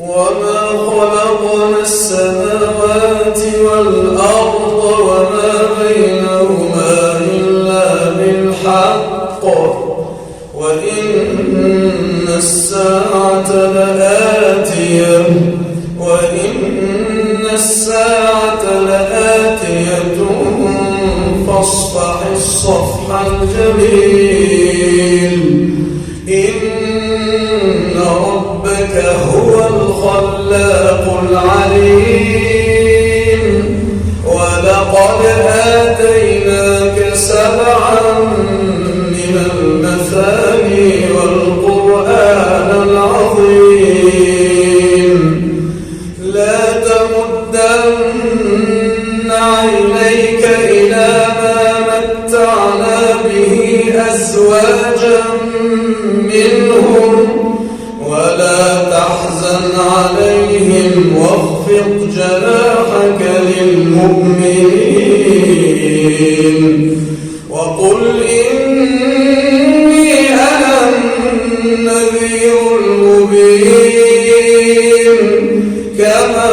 وما خلقنا السماوات والأرض وما بينهما إلا بالحق وإن الساعة لآتية فاصفح الصفح الجميل إن ربك هو الخلاق العليم ولقد آتيناك 7 من المثاني والقرآن العظيم لا تمدن عينيك إلى ما متعنا به أزواجا منهم ولا تحزن عليهم واخفض جناحك للمؤمنين وقل إني أنا النذير المبين كما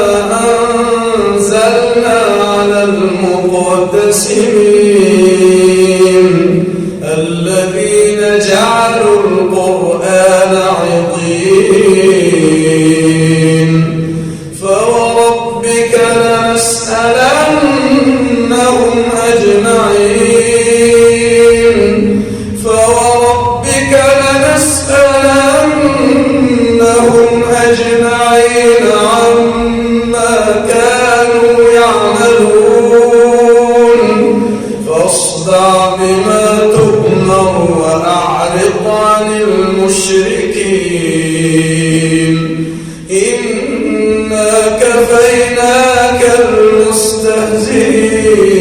أنزلنا على المقتسمين الذين جعلوا القرآن عضين فوربك لنسألنهم أجمعين عما كانوا يعملون فاصدع بما تؤمر وأعرض عن المشركين إنا كفيناك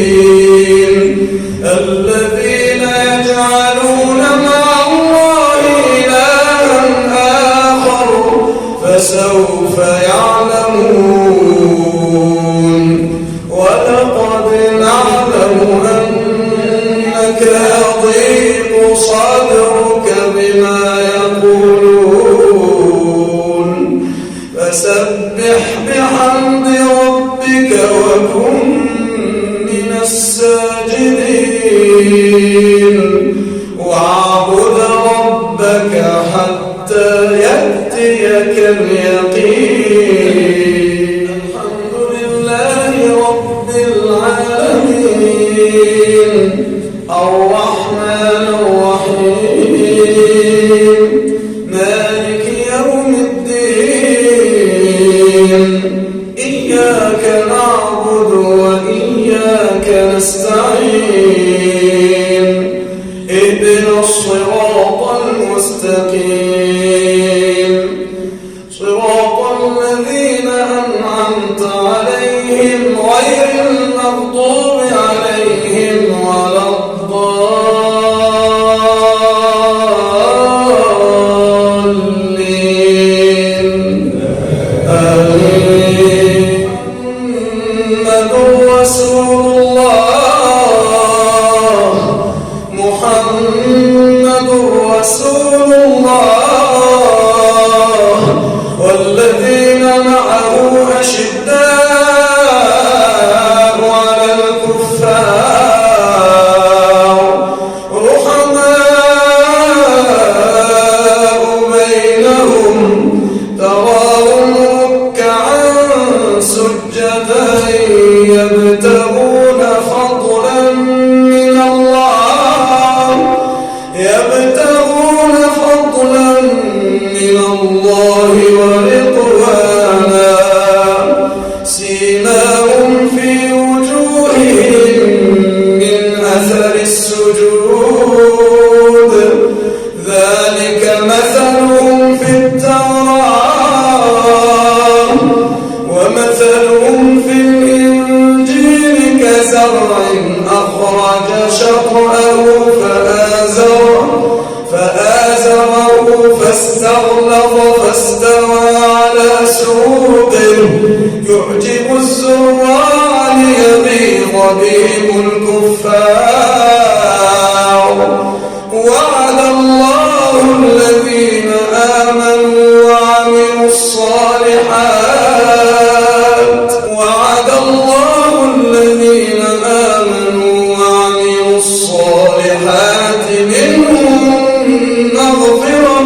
المستهزئين الذين يجعلون مع الله إلها آخر فسوف يعلمون ولقد نعلم أنك يضيق صدرك بما يقولون فسبح بحمد ربك وكن من الساجدين واعبد ربك حتى يأتيك اليقين الحمد لله رب العالمين الرحمن الرحيم مالك يوم الدين إياك نعبد وإياك نستعين اهدنا الصراط المستقيم صراط الذين أنعمت عليهم غير المغضوب عليهم ولا الضالين آمين محمد رسول الله محمد رسول الله والذين معه أشداء على الكفار رحماء بينهم تراهم ركعا سجدا يبتغون فضلا من الله ورضوانا سيماهم في وجوههم من أثر السجود ذلك مثلهم في التوراة ومثلهم في الإنجيل كزرع أخرج شطأه فآزره فاستغلظ فاستوى على سوقه يعجب الزراع ليغيظ بهم الكفار وعد الله الذين آمنوا وعملوا الصالحات الصالحات وعد الله الذين آمنوا وعملوا الصالحات منهم مغفرة